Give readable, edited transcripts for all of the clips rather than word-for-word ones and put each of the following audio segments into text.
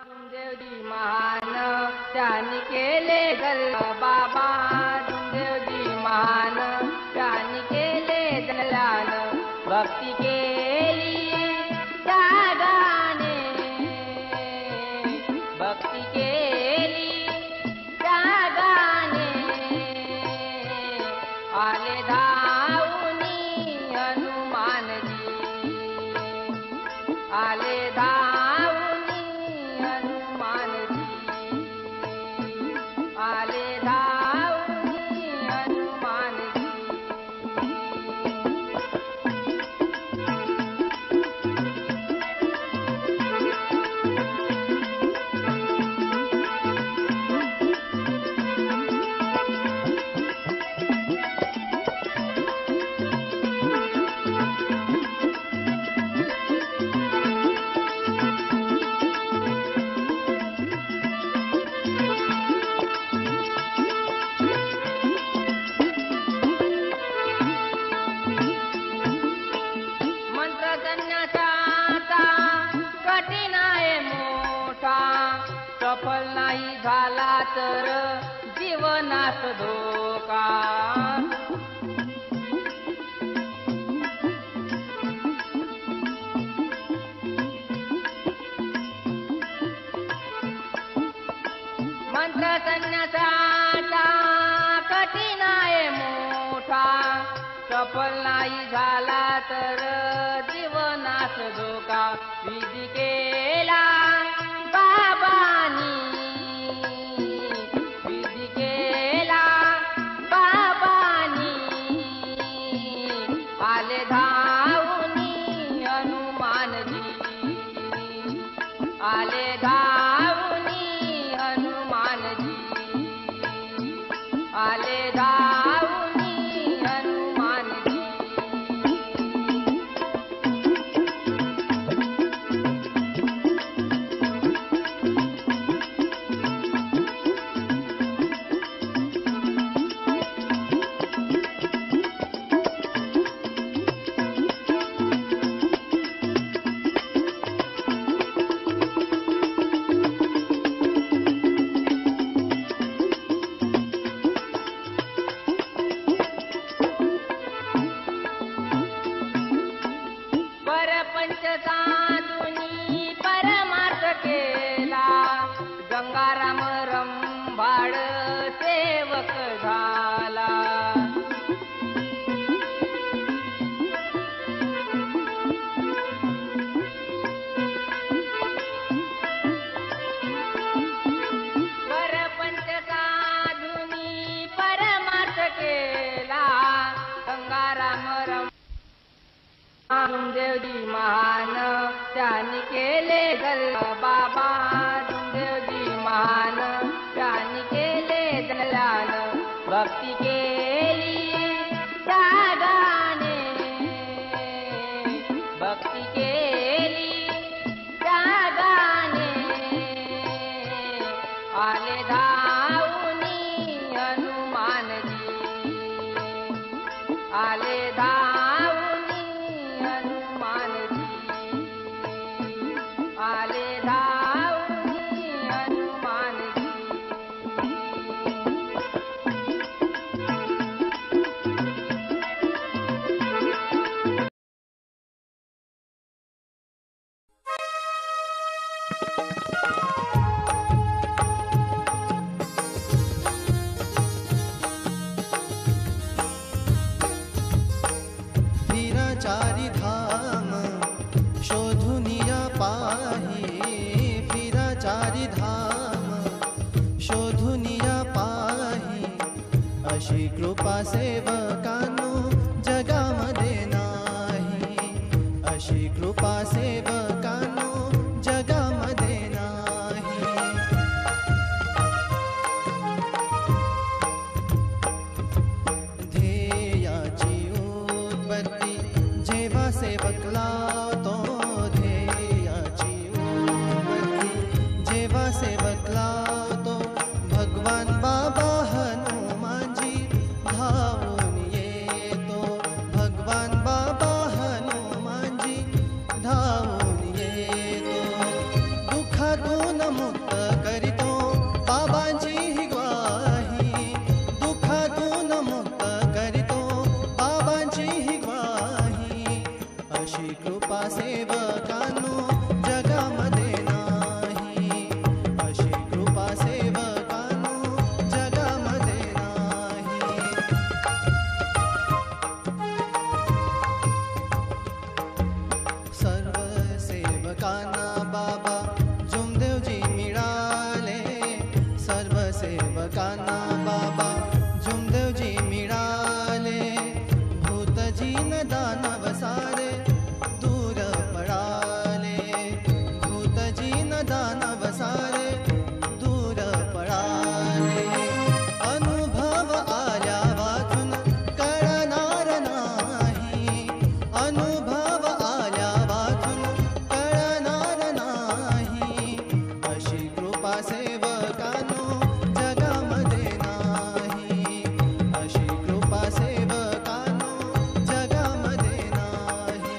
देवजी महान त्यांनी केले गल्ल बाबा, देवजी महान त्यांनी केले दलाल, भक्ती केली त्यागाने, भक्ती केली त्यागाने, आले धावूनी हनुमानजी, आले धावूनी हनुमानजी, आले धावूनी हनुमानजी. कठीण आहे मोठा, सफल नाही झाला तर जीवनात धोका. मंत्र संन्यासाचा कठीण आहे मोठा, सफल नाही झाला तर जीवनात धोका. विधी केला बाबांनी, विधी केला बाबांनी, आले धावूनी हनुमानजी, आले धावूनी हनुमानजी, आले धावूनी हनुमानजी. पंचसाधूंनी परमार्थ केला, गंगाराम रंभाळ सेवक झाला. पंचसाधूंनी परमार्थ केला, गंगाराम देवजी महान त्यांनी केले गल्ल बाबा, देवजी महान त्यांनी केले दलाल, भक्ती केली त्यागाने, भक्ती केली त्यागाने, आले धावूनी हनुमानजी, आले धावूनी हनुमानजी, आले धावूनी हनुमानजी. चारी धाम शोधुनिया पाही, फिरा चारी धाम शोधुनिया पाही, अशी कृपा सेवकांनो जगामध्ये नाही, अशी कृपा सेवकांनो जगामध्ये नाही. ध्येयाची उत्पत्ती जेव्हा सेवक लावतो, ध्येयाची उत्पत्ती जेव्हा सेवक लावतो, भगवान बाबा हनुमानजी धावून सेवकांना बाबा जुमदेवजी मिळाले, सर्व सेवकांना बाबा जुमदेवजी मिळाले. भूतजी न दानव सारे दूर पळाले, भूतजी न दानव सारे दूर पळाले. अनुभव आल्या वाचून कळणार नाही, अनुभव आल्या वाचून कळणार नाही. अशी कृपा सेवकांनो जगामध्ये नाही, अशी कृपा सेवकांनो जगामध्ये नाही.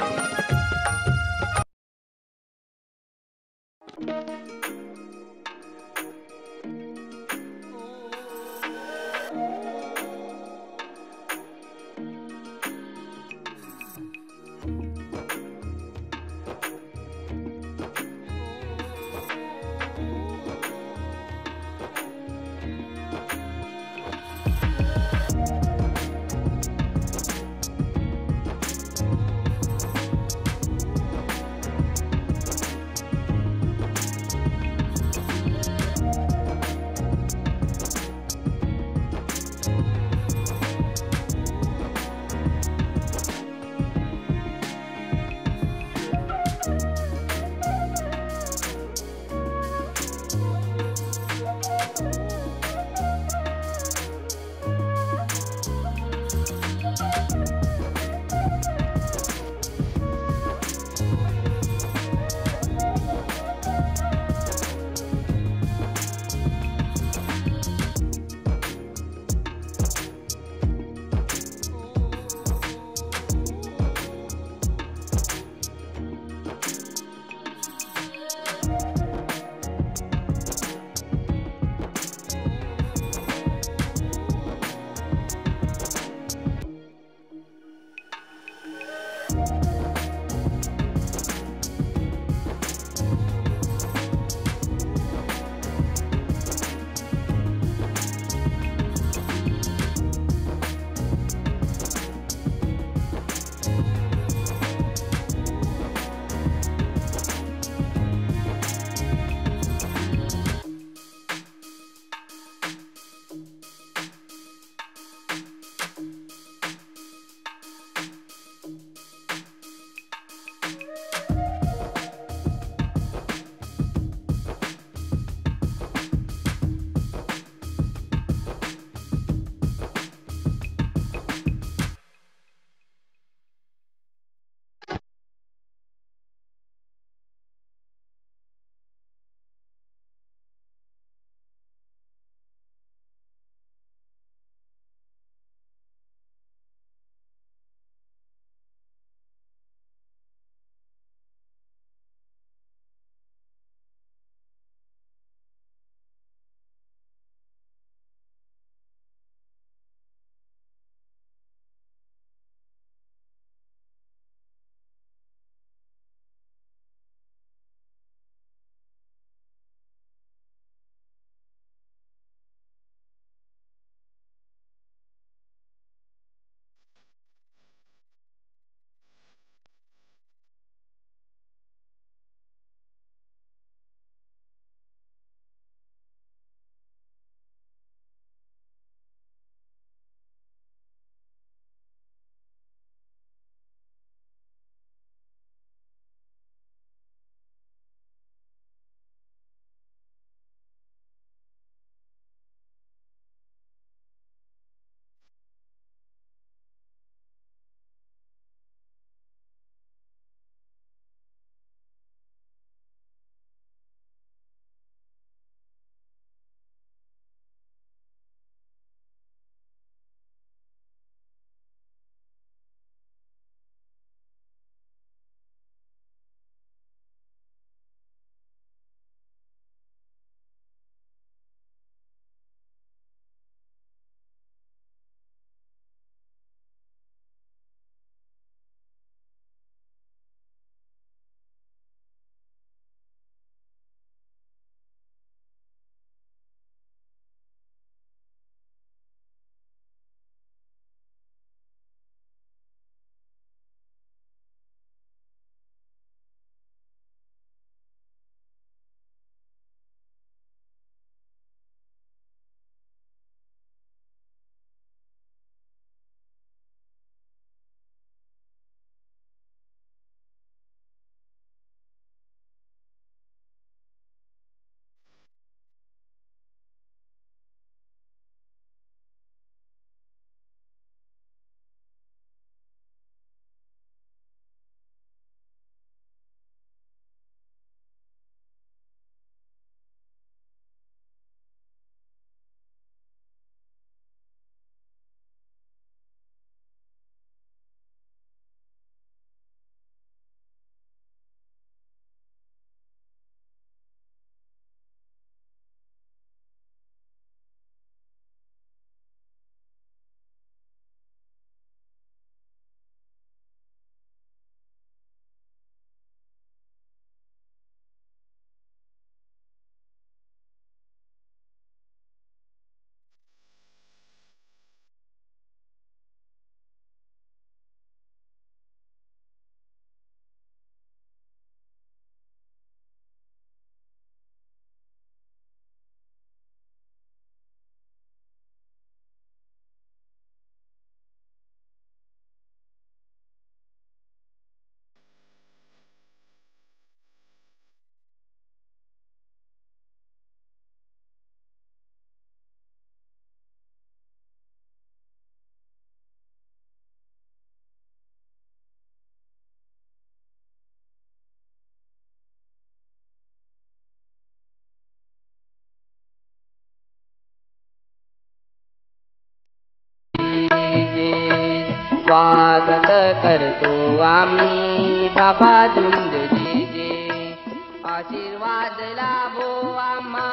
करतो आम्ही बाबा झुंजजीचे. आशीर्वाद लाभो आम्हा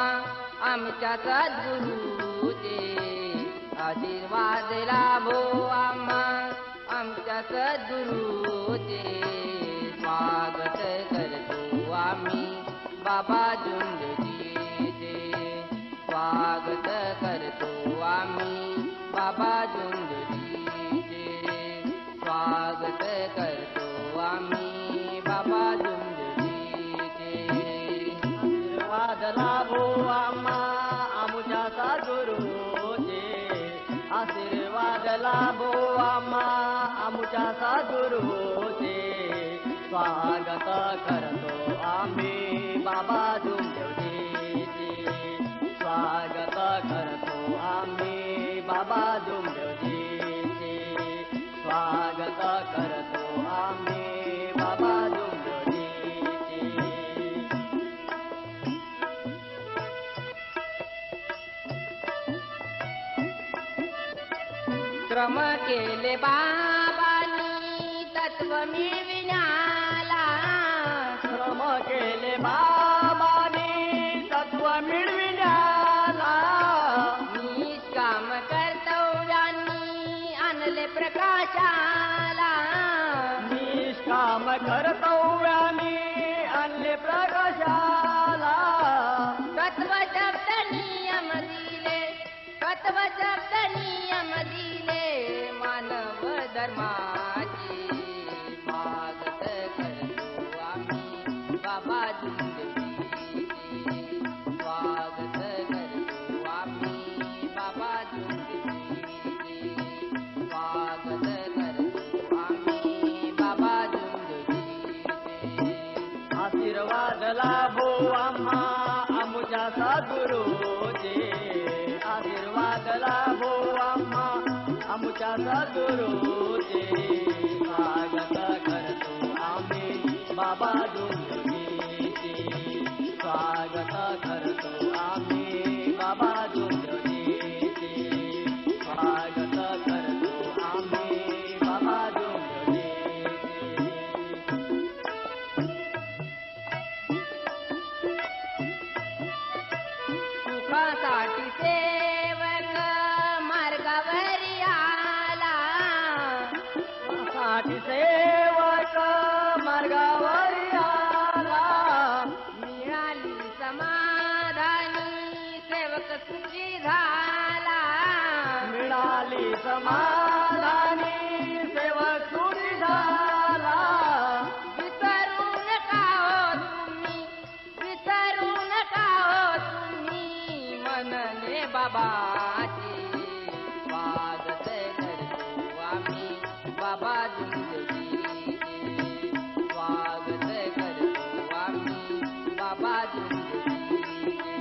आमच्या सद्गुरूचे. आशीर्वाद लाभो आम्हा आमच्या सद्गुरूचे. स्वागत करतो आम्ही बाबा झुंजजीचे. स्वागत करतो आम्ही बाबा झुंजजीचे. स्वागत करतो आम्ही बाबा झुंजजीचे. आशीर्वाद लाभो आम्हा आमुच्या सद्गुरूचे. आशीर्वाद लाभो आम्हा आमुच्या सद्गुरूचे. स्वागत करतो आम्ही बाबा झुंजजीचे. स्वागत करतो आम्ही बाबा झुंजजीचे. स्वागत करतो आम्ही बाबा झुंजजीचे. श्रम केले बाबांनी तत्व मिळविण्याला. श्रम केले बाबांनी तत्व मिळविण्याला. निष्काम कर्तव्यांनी आणले प्रकाशाला. निष्काम कर्तव्यानी आणले प्रकाशाला. तत्व शब्द नियम दिले. तत्व शब्द नियम दिले मानव धर्माचे. स्वागत करतो आम्ही बाबा झुंजजीचे. स्वागत करतो आम्ही बाबा झुंजजीचे. स्वागत करतो आम्ही बाबा झुंजजीचे. आशीर्वाद लाभो आम्हा आमुच्या सद्गुरूचे. आशीर्वाद लाभो आम्हा आमुच्या सद्गुरूचे. स्वागत करतो आम्ही बाबा झुंजजीचे. स्वागत करतो आम्ही बाबा झुंजजीचे. स्वागत करतो आम्ही बाबा झुंजजीचे. सुखासाठी सेवक मार्गावरी आला. साठी सेवक मार्गावरी आला. मिळाली समाधानी सेवक सुखी झाला. मिळाली समाधानी सेवक सुखी झाला. विसरू नका हो तुम्ही. विसरू नका हो तुम्ही मनने बाबाचे. स्वागत करतो आम्ही बाबा झुंजजीचे. स्वागत करतो आम्ही बाबा झुंजजीचे.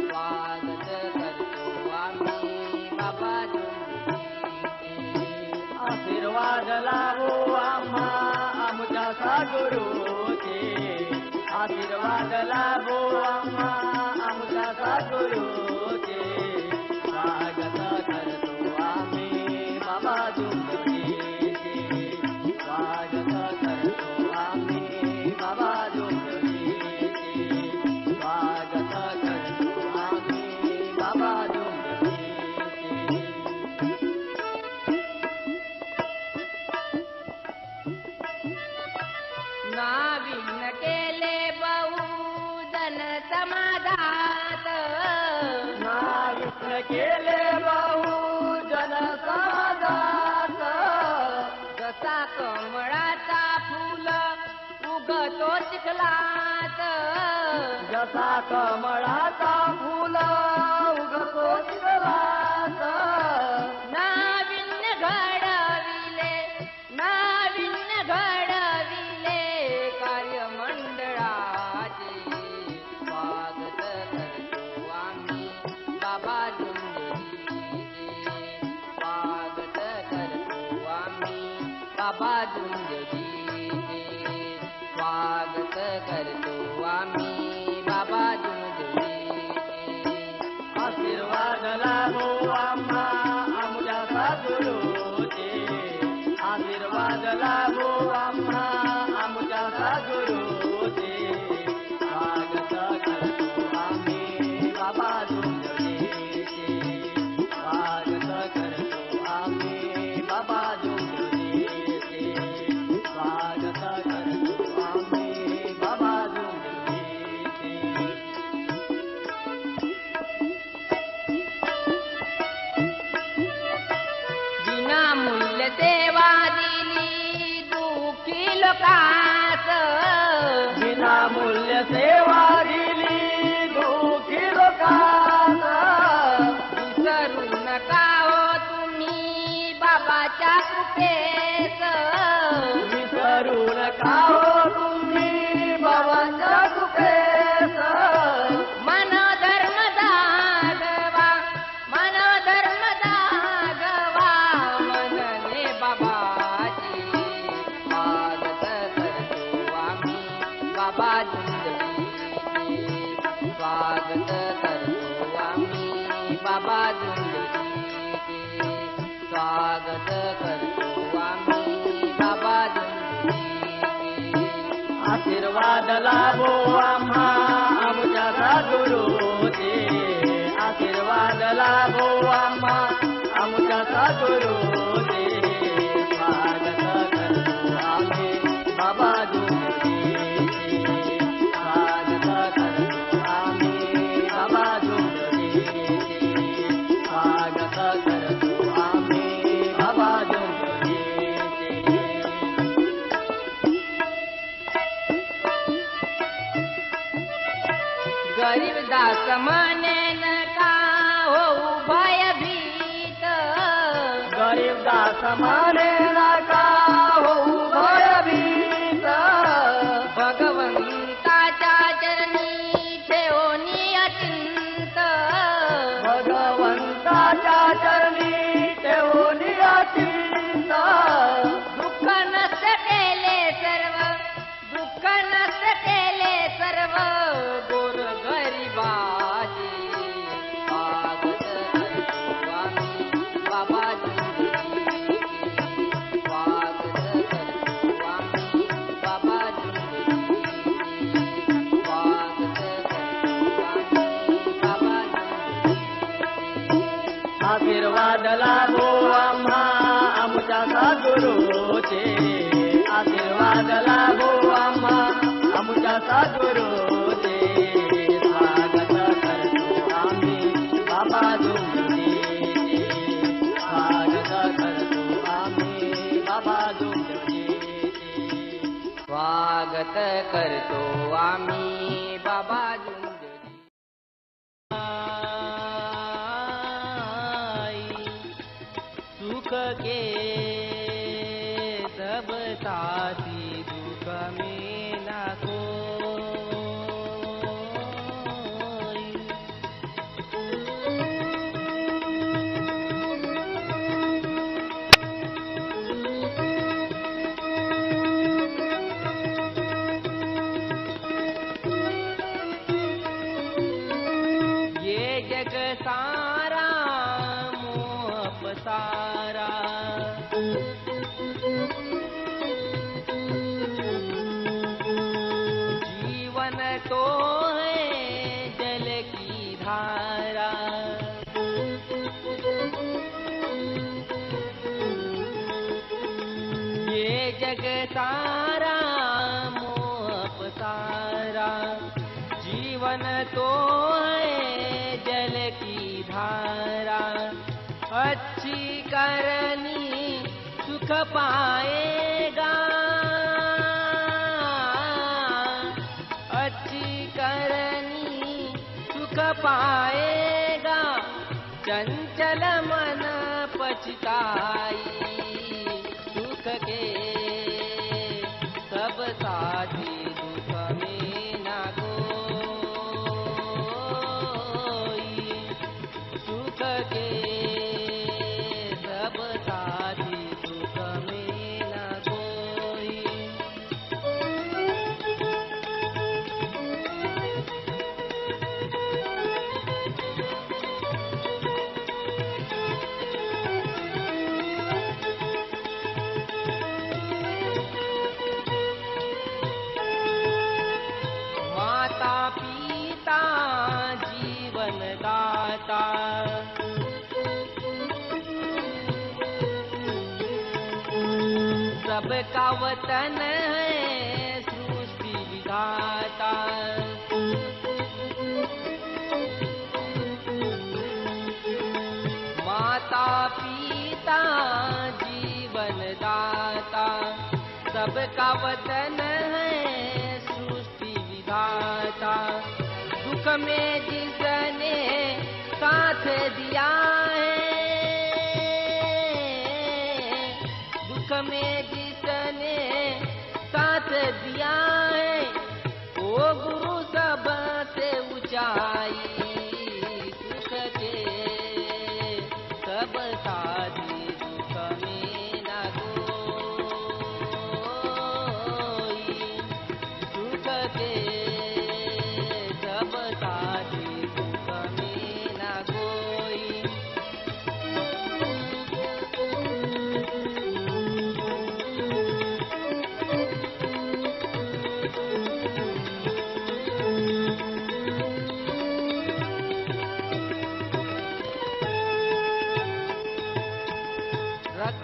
स्वागत करतो आम्ही बाबा झुंजजीचे. आशीर्वाद लाभो आम्हा आमुच्या सद्गुरूचे. आशीर्वाद लाभो आम्हा आमुच्या सद्गुरूचे. स्वागत करतो आम्ही बाबा झुंजजीचे. स्वागत करतो आम्ही बाबा झुंजजीचे. स्वागत करतो आम्ही बाबा झुंजजीचे. नाविन केले बहुजन समाजात. नाविन केले बहुजन समाजात. जसा कमळाचा फूल उगतो चिखलात. जसा कमळाचा फूल उगतो चिखलात. नाविन्य घडविले. नाविन्य घडविले कार्यमंडळाचे. स्वागत करतो आम्ही बाबा झुंजजीचे. स्वागत करतो आम्ही बाबा झुंजजीचे. स्वागत करतो आम्ही बाबा झुंजजीचे. आशीर्वाद लाभो आम्हा आमुच्या सद्गुरूचे. आशीर्वाद केस विसरू नका हो तुम्ही बाबांच्या कृपेस. मन धर्म दागवा मन धर्म दागवा मनने बाबाची स्वागत करतो आम्ही बाबा झुंजरीचे स्वागत करतो आम्ही बाबा झुंजरीचे स्वागत करतो आम्ही बाबा झुंजरीचे. आशीर्वाद लाभो आम्हा आमच्या सद्गुरूचे. आशीर्वाद लाभो आम्हा आमच्या सद्गुरूचे. स्वागत करतो आम्ही बाबा झुंजरीचे. स्वागत करतो आम्ही बाबा झुंजरीचे. स्वागत करतो आम्ही बाबा झुंजरीचे. गरीब दास म्हणे नका होऊ भयभीत गरीबदास माने नका होऊ भयभीत. भगवंताच्या चरणी ठेवणी अचिंत भगवंताच्या चरणी ठेवून अचिंत. दुःख नष्ट केले सर्व दुःख नष्ट केले सर्व गोर गरिबाचे स्वागत करतो आम्ही बाबा झुंजरीचे. स्वागत करतो आम्ही बाबा झुंजरीचे. स्वागत करतो आम्ही बाबा झुंजरीचे. आशीर्वाद लाभो आम्हा आमच्या सद्गुरूचे. आशीर्वाद लाभो आम्हा आमच्या सद्गुरूचे. स्वागत करतो आम्ही बाबा झुंजरीचे. स्वागत करतो आम्ही बाबा झुंजरीचे. स्वागत करतो आम्ही बाबा झुंजरी. सुख के सब साथी दुख में ना कोई. ये जग सारा मोह पसारा जीवन तो है जल की धारा. ये जग सारा मोह पसारा जीवन तो है जल की धारा. अच्छी करनी सुख पाएगा अच्छी करनी सुख पाएगा. चंचल मन पछताई सुख के सब साथी दुख में ना कोई. सुख के सब साथी दुख में ना कोई. माता पिता जीवन दाता सबका वतन है सृष्टि विधाता. माता पिता जीवन दाता सबका वतन है सृष्टि विधाता. दुख में जिसने साथ दिया है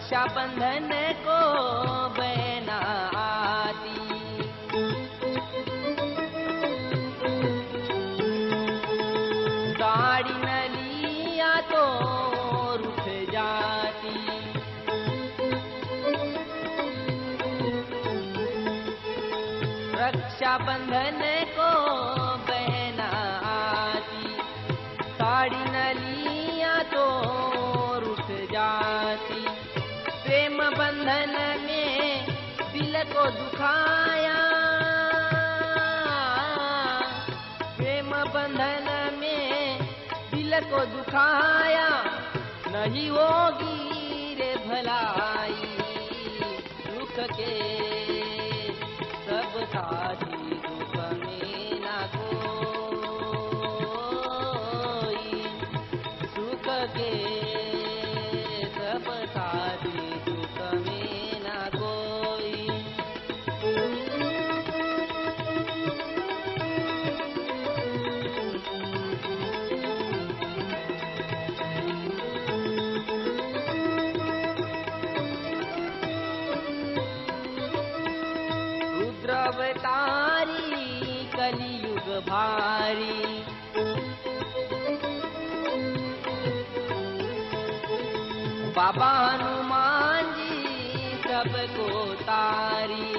रक्षा बंधन को बहना आती, साड़ी न लिया तो रुठ जाती, रक्षा बंधन को बहना आती, साड़ी न लिया तो रुठ जाती। प्रेम बंधन में दिल को दुखाया, प्रेम बंधन में दिल को दुखाया, नहीं होगी रे भलाई। दुख के सब साथी दुख में ना कोई, सुख के सब साथी दुख में ना कोई। रुद्रावतारी कलियुग भारी, बाबा हनुमान जी सबको तारी,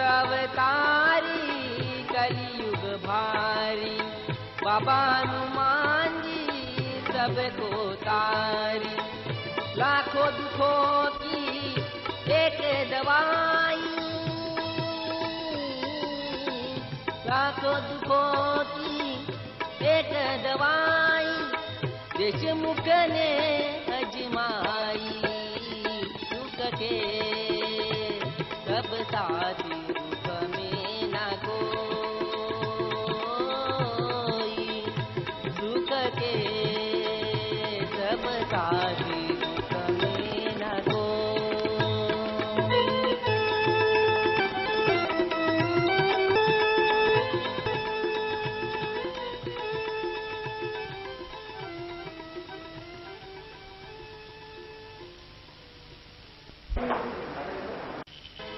रुद्रावतारी कलियुग भारी, बाबा हनुमान जी सबको तारी। लाखों दुखों की एक दवाई, लाखों दुखों की एक दवाई, देशमुख ने अजमाई। सुख के सब साथी दुख में ना कोई, सुख के सब साथी